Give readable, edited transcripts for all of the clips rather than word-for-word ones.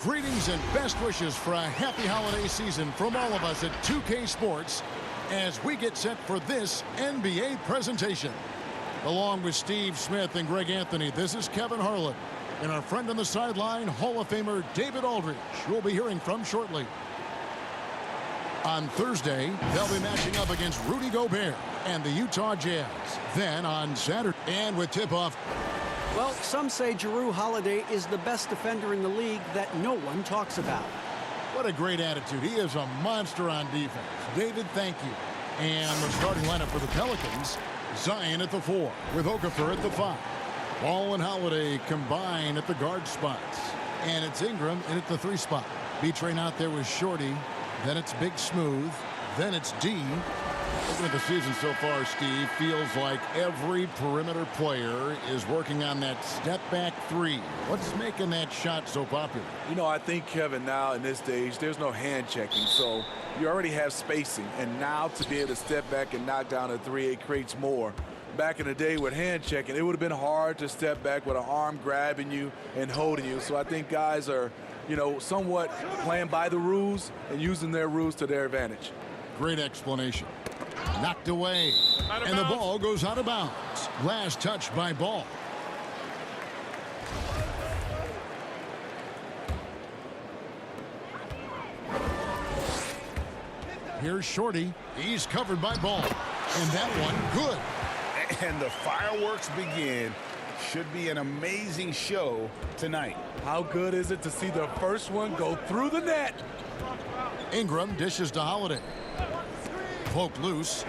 Greetings and best wishes for a happy holiday season from all of us at 2K Sports as we get set for this NBA presentation. Along with Steve Smith and Greg Anthony, this is Kevin Harlan. And our friend on the sideline, Hall of Famer David Aldridge, who we'll be hearing from shortly. On Thursday, they'll be matching up against Rudy Gobert and the Utah Jazz. Then on Saturday, and with tip-off. Well, some say Jrue Holiday is the best defender in the league that no one talks about. What a great attitude. He is a monster on defense. David, thank you. And the starting lineup for the Pelicans, Zion at the 4, with Okafor at the 5. Ball and Holiday combine at the guard spots. And it's Ingram in at the 3 spot. B-Train out there with Shorty. Then it's Big Smooth. Then it's D. Looking at the season so far, Steve, feels like every perimeter player is working on that step-back 3. What's making that shot so popular? You know, I think, Kevin, now in this stage, there's no hand checking, so you already have spacing. And now to be able to step back and knock down a 3, it creates more. Back in the day with hand checking, it would have been hard to step back with an arm grabbing you and holding you. So I think guys are, you know, somewhat playing by the rules and using their rules to their advantage. Great explanation. Knocked away. And the ball goes out of bounds. Last touch by Ball. Here's Shorty. He's covered by Ball. And that one good. And the fireworks begin. Should be an amazing show tonight. How good is it to see the first one go through the net? Ingram dishes to Holiday. Poke loose.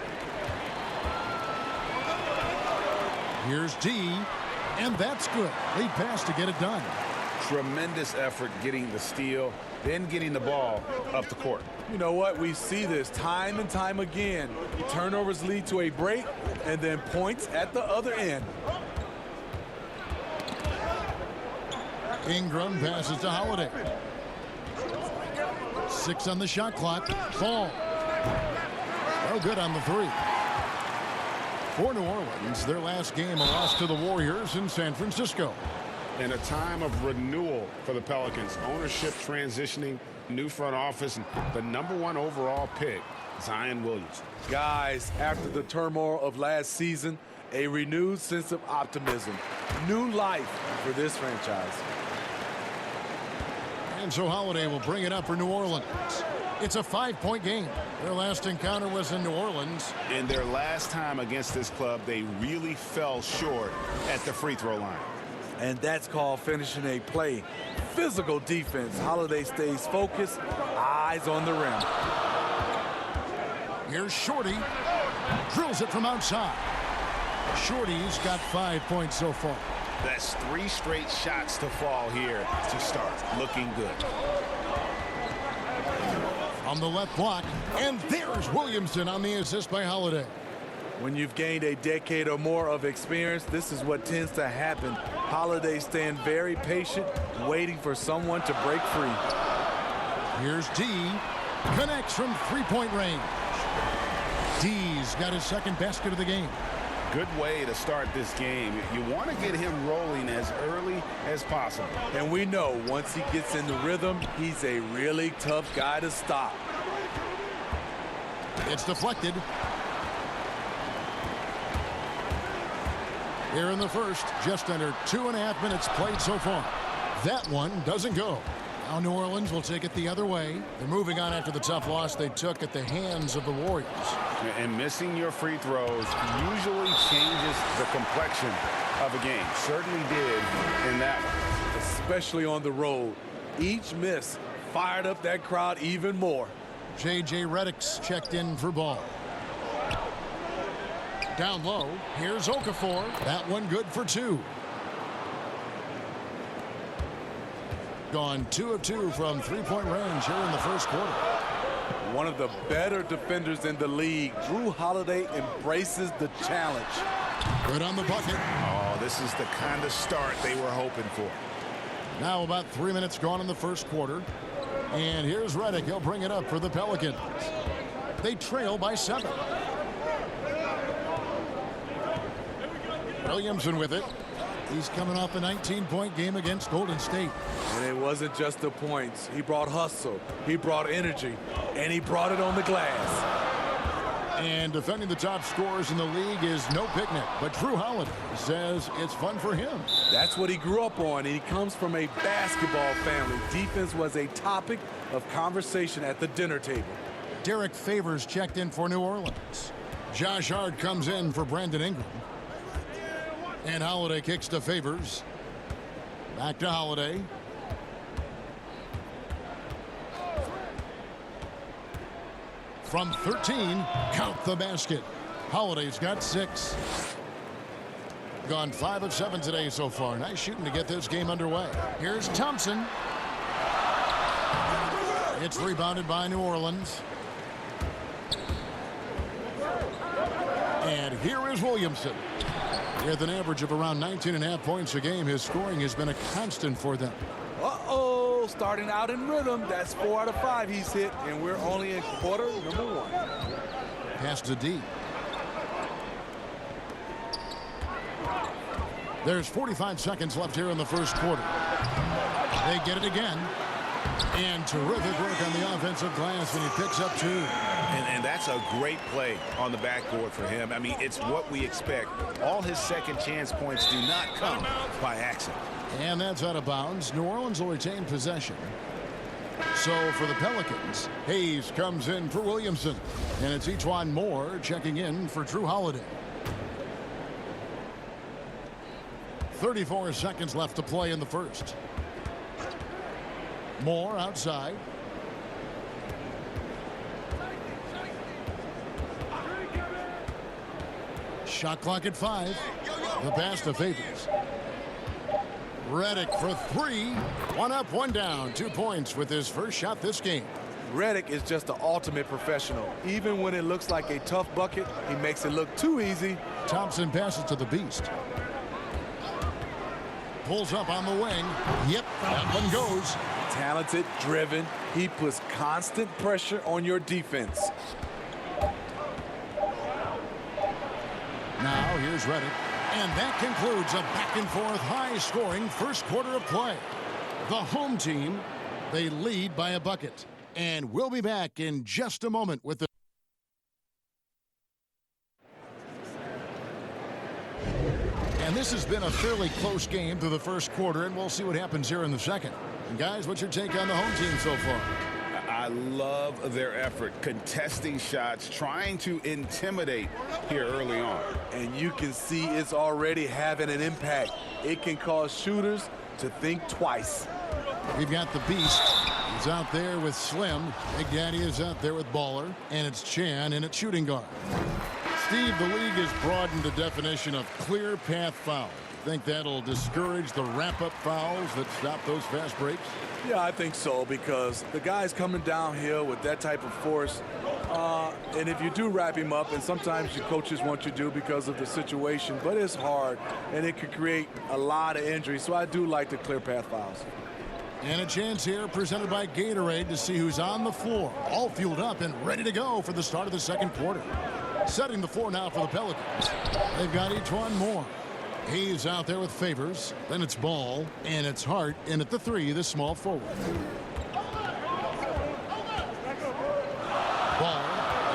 Here's D. And that's good. Lead pass to get it done. Tremendous effort getting the steal, then getting the ball up the court. You know what? We see this time and time again. Turnovers lead to a break and then points at the other end. Ingram passes to Holiday. 6 on the shot clock. Ball. No good on the 3. For New Orleans, their last game, a loss to the Warriors in San Francisco. In a time of renewal for the Pelicans, ownership transitioning, new front office, and the #1 overall pick, Zion Williams. Guys, after the turmoil of last season, a renewed sense of optimism. New life for this franchise. And so Holiday will bring it up for New Orleans. It's a 5-point game. Their last encounter was in New Orleans. In their last time against this club, they really fell short at the free throw line. And that's called finishing a play. Physical defense. Holiday stays focused, eyes on the rim. Here's Shorty. Drills it from outside. Shorty's got 5 points so far. That's 3 straight shots to fall here to start. Looking good. On the left block. And there's Williamson on the assist by Holiday. When you've gained a decade or more of experience, this is what tends to happen. Holiday staying very patient, waiting for someone to break free. Here's D. Connects from 3-point range. D's got his second basket of the game. Good way to start this game. You want to get him rolling as early as possible. And we know once he gets in the rhythm, he's a really tough guy to stop. It's deflected. Here in the first, just under 2.5 minutes played so far. That one doesn't go. Now New Orleans will take it the other way. They're moving on after the tough loss they took at the hands of the Warriors. And missing your free throws usually changes the complexion of a game. Certainly did in that one. Especially on the road. Each miss fired up that crowd even more. J.J. Redick's checked in for Ball. Down low, here's Okafor. That one good for 2. Gone 2 of 2 from 3-point range here in the first quarter. One of the better defenders in the league. Jrue Holiday embraces the challenge. Good on the bucket. Oh, this is the kind of start they were hoping for. Now about 3 minutes gone in the first quarter. And here's Redick. He'll bring it up for the Pelicans. They trail by 7. Williamson with it. He's coming off a 19-point game against Golden State. And it wasn't just the points. He brought hustle, he brought energy, and he brought it on the glass. And defending the top scorers in the league is no picnic, but Drew Holiday says it's fun for him. That's what he grew up on, and he comes from a basketball family. Defense was a topic of conversation at the dinner table. Derek Favors checked in for New Orleans. Josh Hart comes in for Brandon Ingram. And Holiday kicks to Favors. Back to Holiday. From 13, count the basket. Holiday's got 6. Gone 5 of 7 today so far. Nice shooting to get this game underway. Here's Thompson. It's rebounded by New Orleans. And here is Williamson. With an average of around 19.5 points a game, his scoring has been a constant for them. Uh-oh, starting out in rhythm. That's 4 out of 5 he's hit, and we're only in quarter number 1. Pass to D. There's 45 seconds left here in the first quarter. They get it again. And terrific work on the offensive glass when he picks up 2. And that's a great play on the backboard for him. I mean, it's what we expect. All his second chance points do not come by accident. And that's out of bounds. New Orleans will retain possession. So for the Pelicans, Hayes comes in for Williamson. And it's E'Twaun Moore checking in for Drew Holiday. 34 seconds left to play in the first. Moore outside. Shot clock at 5. The pass to Favors. Redick for 3. 1 up, 1 down. 2 points with his first shot this game. Redick is just the ultimate professional. Even when it looks like a tough bucket, he makes it look too easy. Thompson passes to the Beast. Pulls up on the wing. Yep, that one goes. Talented, driven. He puts constant pressure on your defense. Now here's Redick. And that concludes a back-and-forth high-scoring first quarter of play. The home team, they lead by a bucket. And we'll be back in just a moment with the... And this has been a fairly close game through the first quarter, and we'll see what happens here in the second. And guys, what's your take on the home team so far? I love their effort, contesting shots, trying to intimidate here early on. And you can see it's already having an impact. It can cause shooters to think twice. We've got the Beast. He's out there with Slim. Big Daddy is out there with Baller. And it's Chan in at shooting guard. Steve, the league has broadened the definition of clear path foul. Think that'll discourage the wrap-up fouls that stop those fast breaks? Yeah, I think so, because the guy's coming downhill with that type of force. And if you do wrap him up, and sometimes your coaches want you to because of the situation, but it's hard, and it could create a lot of injuries. So I do like the clear path fouls. And a chance here presented by Gatorade to see who's on the floor, all fueled up and ready to go for the start of the second quarter. Setting the floor now for the Pelicans. They've got E'Twaun Moore. He's out there with Favors. Then it's Ball, and it's Hart in at the 3, the small forward. Ball,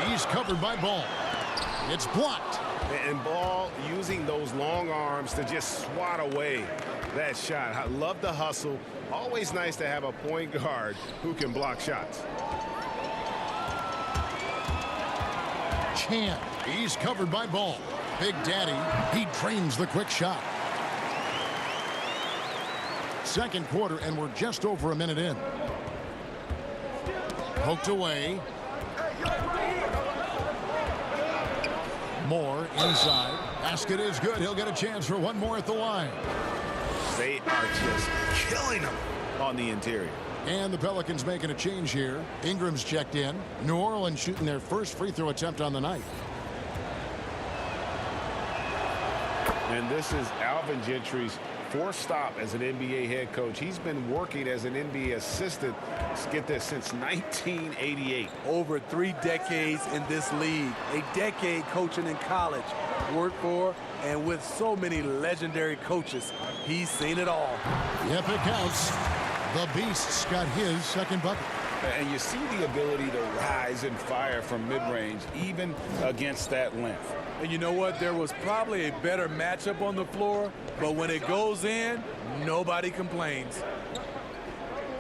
he's covered by Ball. It's blocked. And Ball using those long arms to just swat away that shot. I love the hustle. Always nice to have a point guard who can block shots. Chan, he's covered by Ball. Big Daddy, he drains the quick shot. Second quarter, and we're just over a minute in. Poked away. Moore inside. Basket is good. He'll get a chance for one more at the line. They are just killing them on the interior. And the Pelicans making a change here. Ingram's checked in. New Orleans shooting their first free throw attempt on the night. And this is Alvin Gentry's fourth stop as an NBA head coach. He's been working as an NBA assistant, let's get this, since 1988. Over 3 decades in this league, a decade coaching in college, worked for, and with so many legendary coaches, he's seen it all. Yep, it counts. The Beast's got his second bucket. And you see the ability to rise and fire from mid-range, even against that length. And you know what? There was probably a better matchup on the floor, but when it goes in, nobody complains.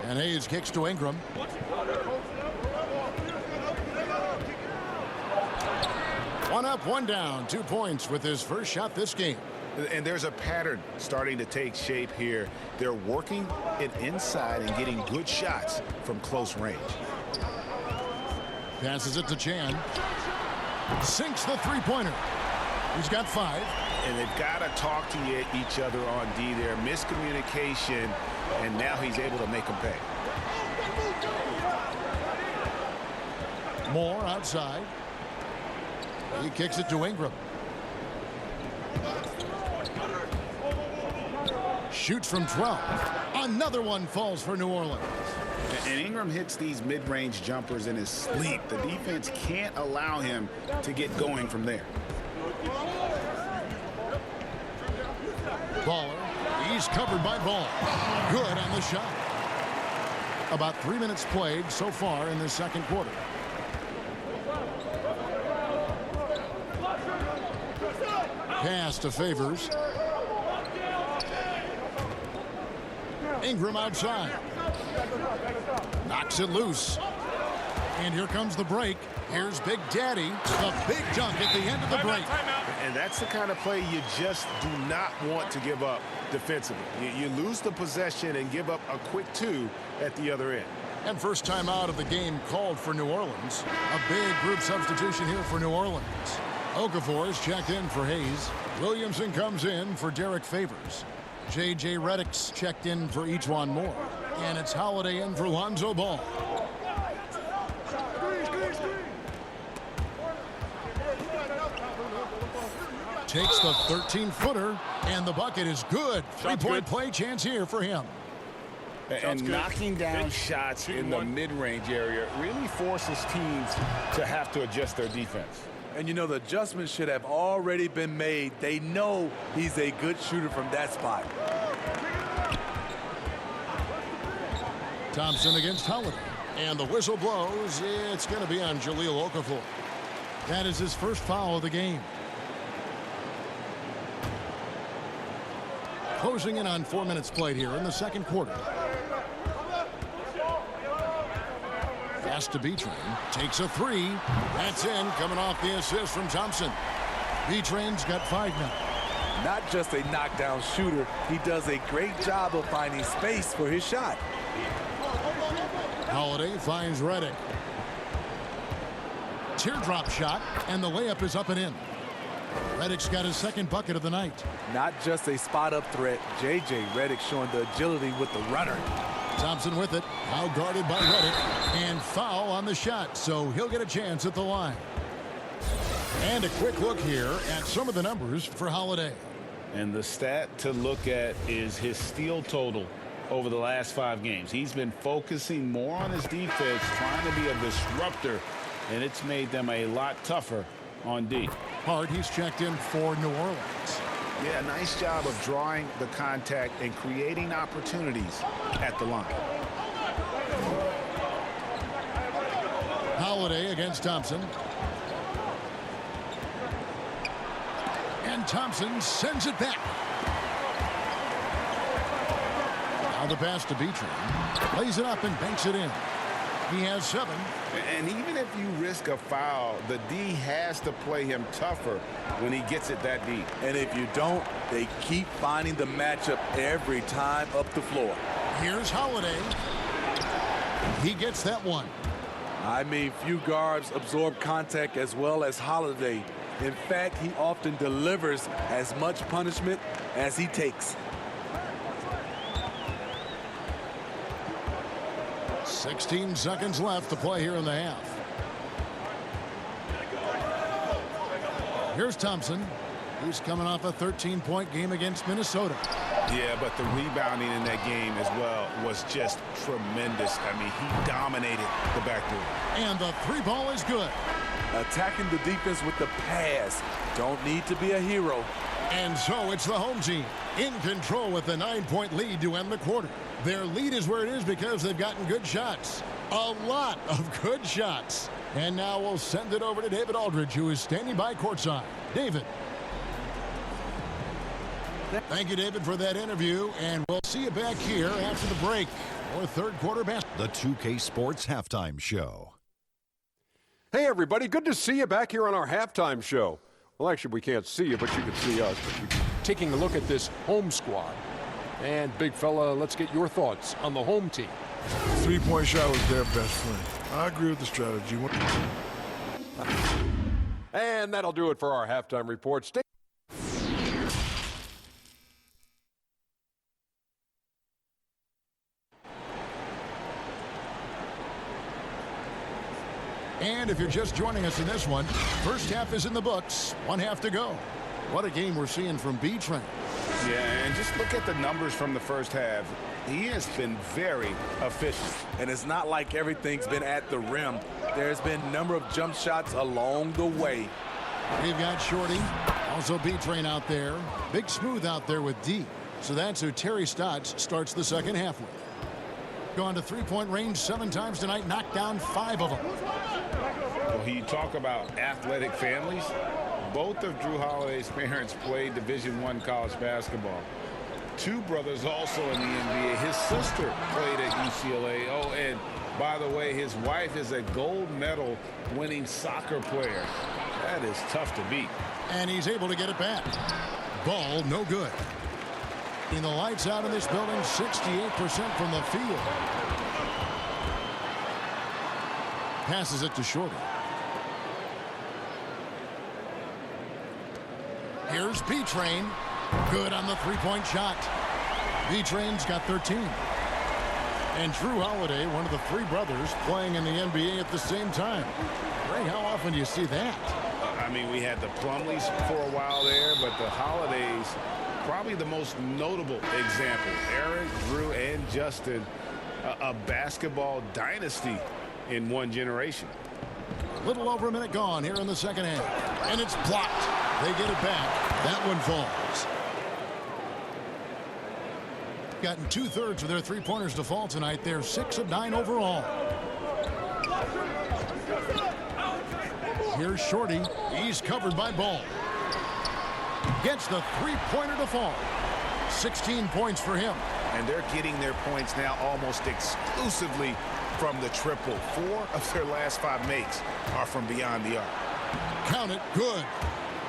And Hayes kicks to Ingram. One up, one down, 2 points with his first shot this game. And there's a pattern starting to take shape here. They're working it inside and getting good shots from close range. Passes it to Chan. Sinks the three-pointer. He's got 5. And they've got to talk to each other on D there. Miscommunication, and now he's able to make them pay. Moore outside. He kicks it to Ingram. Shoots from 12. Another one falls for New Orleans. And Ingram hits these mid-range jumpers in his sleep. The defense can't allow him to get going from there. Baller. He's covered by Ball. Good on the shot. About 3 minutes played so far in the second quarter. Pass to Favors. Ingram outside. Knocks it loose. And here comes the break. Here's Big Daddy. The big dunk at the end of the break. And that's the kind of play you just do not want to give up defensively. You lose the possession and give up a quick 2 at the other end. And first time out of the game called for New Orleans. A big group substitution here for New Orleans. Okafor is checked in for Hayes. Williamson comes in for Derek Favors. J.J. Redick's checked in for Ejuan Moore. And it's Holiday in for Lonzo Ball. Takes the 13-footer, and the bucket is good. Three-point play chance here for him. And knocking down shots in the mid-range area really forces teams to have to adjust their defense. And you know, the adjustments should have already been made. They know he's a good shooter from that spot. Thompson against Holiday. And the whistle blows. It's going to be on Jahlil Okafor. That is his first foul of the game. Closing in on 4 minutes played here in the second quarter. Pass to B-Train. Takes a 3. That's in, coming off the assist from Thompson. B-Train's got 5 now. Not just a knockdown shooter, he does a great job of finding space for his shot. Holiday finds Redick. Teardrop shot, and the layup is up and in. Redick's got his second bucket of the night. Not just a spot-up threat. J.J. Redick showing the agility with the runner. Thompson with it, now guarded by Redick, and foul on the shot, so he'll get a chance at the line. And a quick look here at some of the numbers for Holiday. And the stat to look at is his steal total over the last 5 games. He's been focusing more on his defense, trying to be a disruptor, and it's made them a lot tougher on D. Hart, he's checked in for New Orleans. Yeah, nice job of drawing the contact and creating opportunities at the line. Holiday against Thompson. And Thompson sends it back. Now the pass to B-Train. Lays it up and banks it in. He has 7. And even if you risk a foul, the D has to play him tougher when he gets it that deep. And if you don't, they keep finding the matchup every time up the floor. Here's Holiday. He gets that one. I mean, few guards absorb contact as well as Holiday. In fact, he often delivers as much punishment as he takes. 16 seconds left to play here in the half. Here's Thompson. He's coming off a 13-point game against Minnesota. Yeah, but the rebounding in that game as well was just tremendous. I mean, he dominated the backdoor. And the 3 ball is good. attacking the defense with the pass. Don't need to be a hero. And so it's the home team in control with a 9-point lead to end the quarter. Their lead is where it is because they've gotten good shots. A lot of good shots. And now we'll send it over to David Aldridge, who is standing by courtside. David. Thank you, David, for that interview. And we'll see you back here after the break for third quarter basketball. The 2K Sports Halftime Show. Hey, everybody. Good to see you back here on our halftime show. Well, actually, we can't see you, but you can see us. But we're taking a look at this home squad. And, big fella, let's get your thoughts on the home team. Three-point shot was their best friend. I agree with the strategy. And that'll do it for our halftime report. Stay And if you're just joining us in this one, first half is in the books. 1 half to go. What a game we're seeing from B-Train. Yeah, and just look at the numbers from the first half. He has been very efficient. And it's not like everything's been at the rim. There's been a number of jump shots along the way. We've got Shorty, also B-Train out there. Big Smooth out there with D. So that's who Terry Stotts starts the second half with. Gone to three-point range 7 times tonight, knocked down 5 of them. Well, you talk about athletic families. Both of Drew Holiday's parents played Division I college basketball. 2 brothers also in the NBA. His sister played at UCLA. Oh, and by the way, his wife is a gold medal winning soccer player. That is tough to beat. And he's able to get it back. Ball no good. In the lights out in this building, 68% from the field. Passes it to Shorty. Here's B-Train. Good on the three-point shot. B-Train's got 13. And Drew Holiday, one of the 3 brothers playing in the NBA at the same time. Ray, how often do you see that? I mean, we had the Plumleys for a while there, but the Holidays, probably the most notable example. Eric, Drew, and Justin, a basketball dynasty in one generation. A little over a minute gone here in the second half. And it's blocked. They get it back. That one falls. Gotten 2/3 of their three-pointers to fall tonight. They're 6 of 9 overall. Here's Shorty. He's covered by Ball. Gets the three-pointer to fall. 16 points for him. And they're getting their points now almost exclusively from the triple. 4 of their last 5 makes are from beyond the arc. Count it. Good.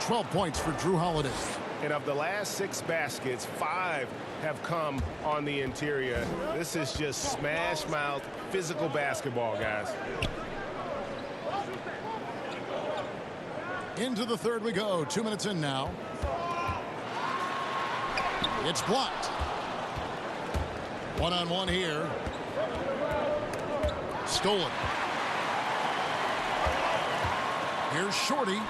12 points for Drew Holiday. And of the last 6 baskets, 5 have come on the interior. This is just smash mouth physical basketball, guys. Into the third we go. 2 minutes in now. It's blocked. 1-on-1 here. Stolen. Here's Shorty.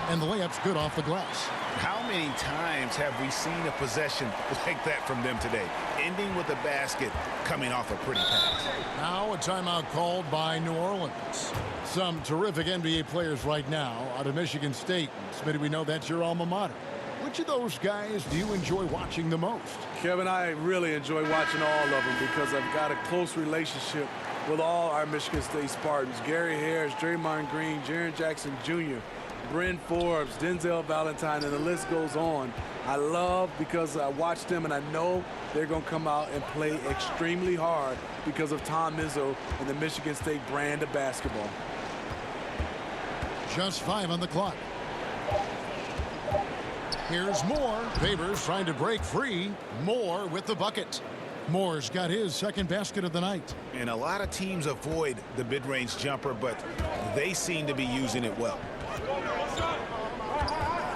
And the layup's good off the glass. How many times have we seen a possession like that from them today? Ending with a basket, coming off a pretty pass. Now a timeout called by New Orleans. Some terrific NBA players right now out of Michigan State. Smitty, we know that's your alma mater. Which of those guys do you enjoy watching the most? Kevin, I really enjoy watching all of them because I've got a close relationship with all our Michigan State Spartans. Gary Harris, Draymond Green, Jaren Jackson Jr., Bryn Forbes, Denzel Valentine, and the list goes on. I love because I watch them and I know they're going to come out and play extremely hard because of Tom Izzo and the Michigan State brand of basketball. Just 5 on the clock. Here's Moore. Favors trying to break free. Moore with the bucket. Moore's got his second basket of the night. And a lot of teams avoid the mid-range jumper, but they seem to be using it well.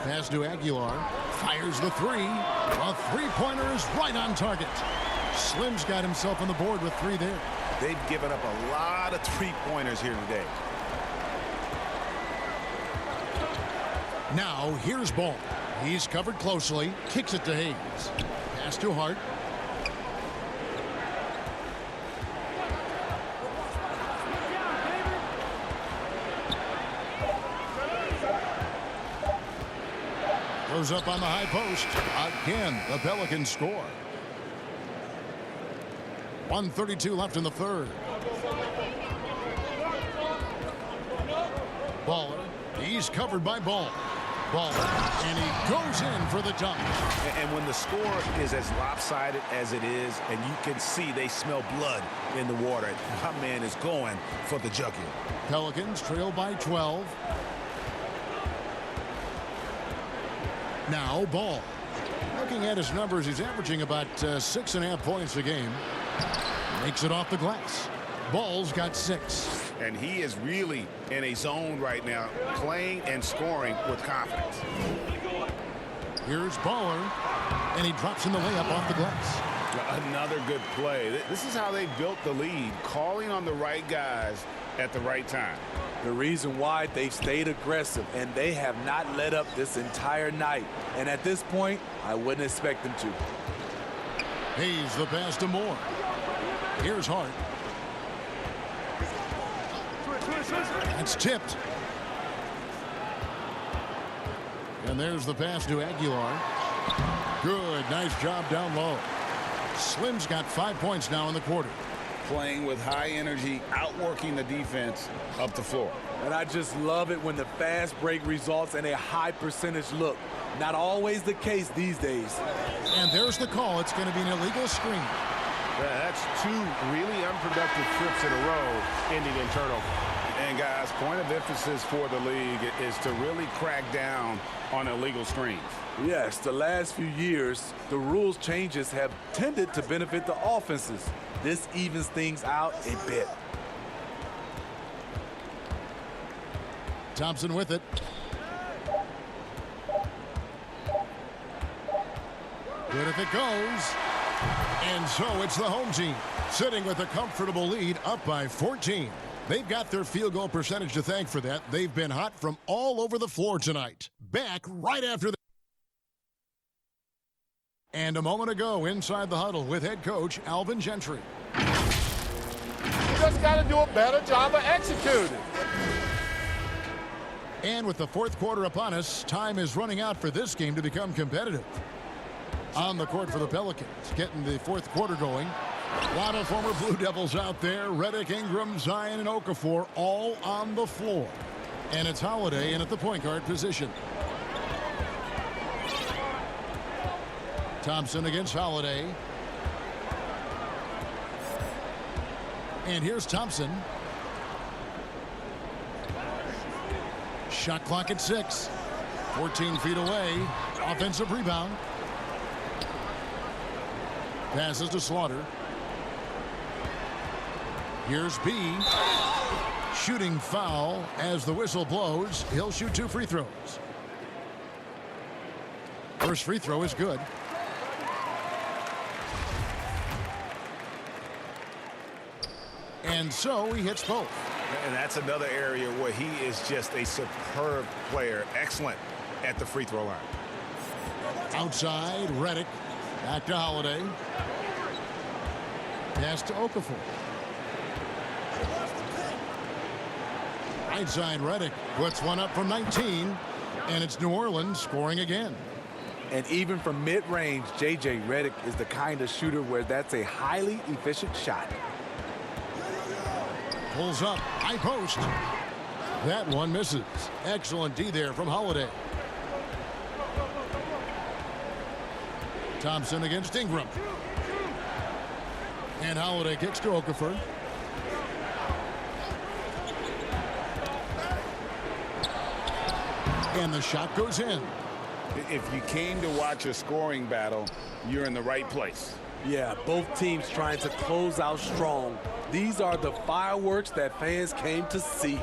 Pass to Aguilar. Fires the 3. A three-pointer is right on target. Slim's got himself on the board with 3 there. They've given up a lot of three-pointers here today. Now here's Ball. He's covered closely. Kicks it to Hayes. Pass to Hart. Goes up on the high post. Again, the Pelicans score. 1:32 left in the third. Baller. He's covered by Ball. Baller. And he goes in for the dunk. And when the score is as lopsided as it is, and you can see they smell blood in the water, my man is going for the jugular. Pelicans trail by 12. Now Ball. Looking at his numbers, he's averaging about 6.5 points a game. Makes it off the glass. Ball's got 6. And he is really in a zone right now, playing and scoring with confidence. Here's Baller, and he drops in the layup off the glass. Another good play. This is how they built the lead, calling on the right guys at the right time. The reason why they've stayed aggressive, and they have not let up this entire night. And at this point, I wouldn't expect them to. Hayes the pass to Moore. Here's Hart. That's tipped. And there's the pass to Aguilar. Good, nice job down low. Slim's got 5 points now in the quarter. Playing with high energy, outworking the defense up the floor. And I just love it when the fast break results in a high percentage look. Not always the case these days. And there's the call. It's going to be an illegal screen. That's 2 really unproductive trips in a row, ending in turnover. And guys, point of emphasis for the league is to really crack down on illegal screens. Yes, the last few years, the rules changes have tended to benefit the offenses. This evens things out a bit. Thompson with it. Good if it goes. And so it's the home team sitting with a comfortable lead, up by 14. They've got their field goal percentage to thank for that. They've been hot from all over the floor tonight. Back right after the... And a moment ago inside the huddle with head coach Alvin Gentry. You just got to do a better job of executing. And with the fourth quarter upon us, time is running out for this game to become competitive. On the court for the Pelicans, getting the fourth quarter going. A lot of former Blue Devils out there. Redick, Ingram, Zion, and Okafor all on the floor. And it's Holiday in at the point guard position. Thompson against Holiday. And here's Thompson. Shot clock at 6. 14 feet away. Offensive rebound. Passes to Slaughter. Here's B. Shooting foul as the whistle blows. He'll shoot 2 free throws. First free throw is good. And so he hits both. And that's another area where he is just a superb player. Excellent at the free throw line. Outside, Redick. Back to Holiday. Pass to Okafor. Right side, Redick puts one up from 19. And it's New Orleans scoring again. And even from mid-range, J.J. Redick is the kind of shooter where that's a highly efficient shot. Pulls up, high post. That one misses. Excellent D there from Holiday. Thompson against Ingram. And Holiday kicks to Okafor. And the shot goes in. If you came to watch a scoring battle, you're in the right place. Yeah, both teams trying to close out strong. These are the fireworks that fans came to see.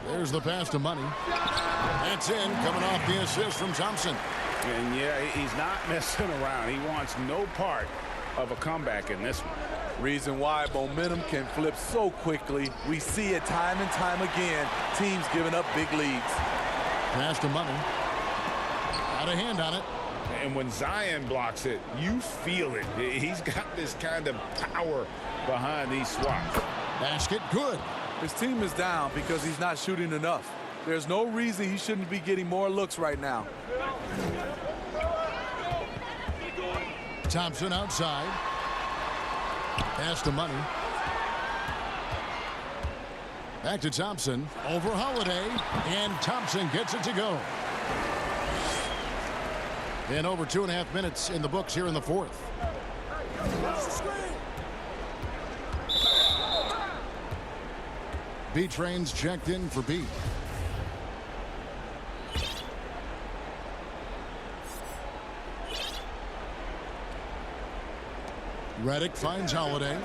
There's the pass to Money. That's in, coming off the assist from Thompson. And yeah, he's not messing around. He wants no part of a comeback in this one. Reason why momentum can flip so quickly. We see it time and time again. Teams giving up big leads. Pass to Money. Got a hand on it. And when Zion blocks it, you feel it. He's got this kind of power behind these swats. Basket good. His team is down because he's not shooting enough. There's no reason he shouldn't be getting more looks right now. Thompson outside. Pass to Money. Back to Thompson. Over Holiday. And Thompson gets it to go. And over 2.5 minutes in the books here in the fourth. B-Train's checked in for B. Redick finds Holiday.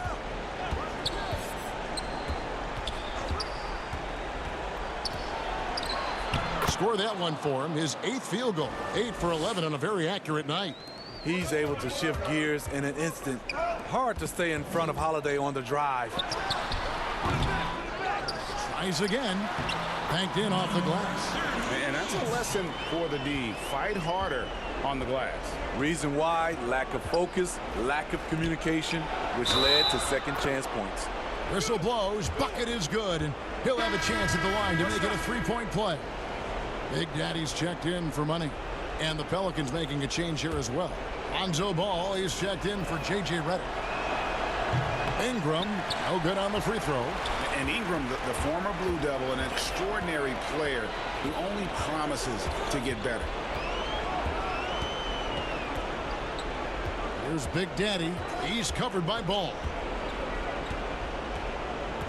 Score that one for him. His 8th field goal. 8 for 11 on a very accurate night. He's able to shift gears in an instant. Hard to stay in front of Holiday on the drive. Tries again. Banked in off the glass. And that's a lesson for the D. Fight harder on the glass. Reason why? Lack of focus, lack of communication, which led to second chance points. Whistle blows. Bucket is good, and he'll have a chance at the line to make it a 3-point play. Big Daddy's checked in for Money. And the Pelicans making a change here as well. Lonzo Ball is checked in for J.J. Redick. Ingram, no good on the free throw. And Ingram, the former Blue Devil, an extraordinary player who only promises to get better. Here's Big Daddy. He's covered by Ball.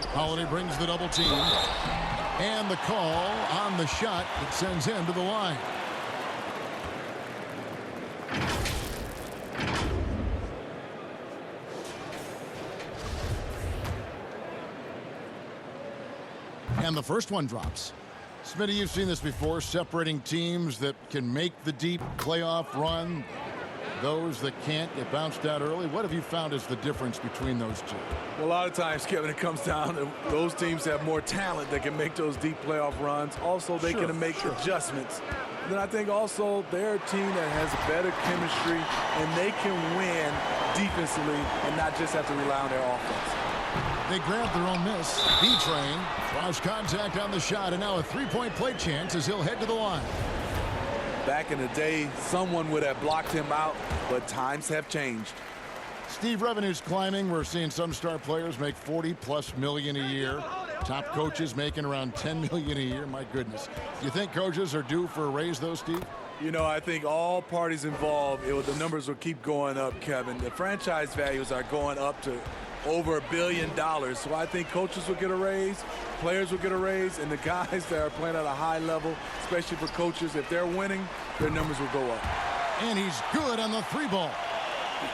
Holiday brings the double team. And the call on the shot that sends him to the line. And the first one drops. Smitty, you've seen this before, separating teams that can make the deep playoff run, those that can't get bounced out early. What have you found is the difference between those two? Well, a lot of times, Kevin, it comes down to those teams have more talent that can make those deep playoff runs. Also, they can make adjustments. Then I think also they're a team that has better chemistry, and they can win defensively and not just have to rely on their offense. They grab their own miss. B-Train draws contact on the shot, and now a 3-point play chance as he'll head to the line. Back in the day, someone would have blocked him out, but times have changed. Steve, revenue's climbing. We're seeing some star players make $40+ million a year. Top coaches making around $10 million a year. My goodness. Do you think coaches are due for a raise, though, Steve? You know, I think all parties involved, the numbers will keep going up, Kevin. The franchise values are going up to over $1 billion. So I think coaches will get a raise, players will get a raise, and the guys that are playing at a high level, especially for coaches, if they're winning, their numbers will go up. And he's good on the 3-ball.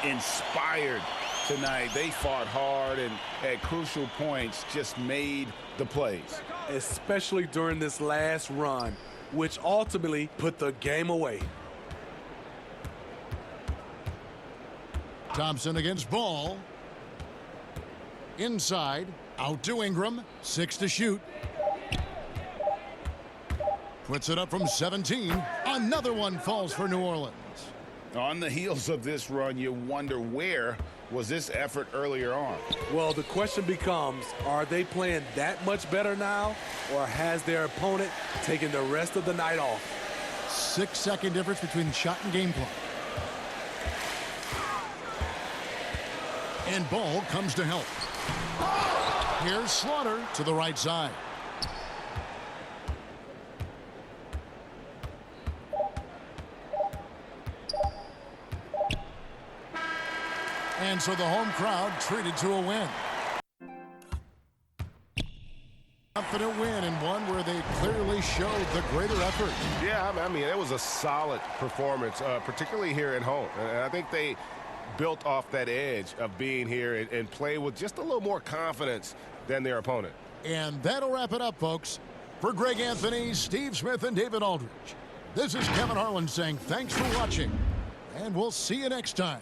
Inspired tonight. They fought hard and at crucial points just made the plays. Especially during this last run, which ultimately put the game away. Thompson against Ball. Inside, out to Ingram. 6 to shoot. Puts it up from 17. Another one falls for New Orleans. On the heels of this run, you wonder where was this effort earlier on? Well, the question becomes, are they playing that much better now, or has their opponent taken the rest of the night off? 6-second difference between shot and game clock. And Ball comes to help. Here's Slaughter to the right side. And so the home crowd treated to a win. Confident win, and one where they clearly showed the greater effort. Yeah, I mean, it was a solid performance, particularly here at home. And I think they built off that edge of being here and play with just a little more confidence than their opponent. And that'll wrap it up, folks. For Greg Anthony, Steve Smith, and David Aldridge, this is Kevin Harlan saying thanks for watching, and we'll see you next time.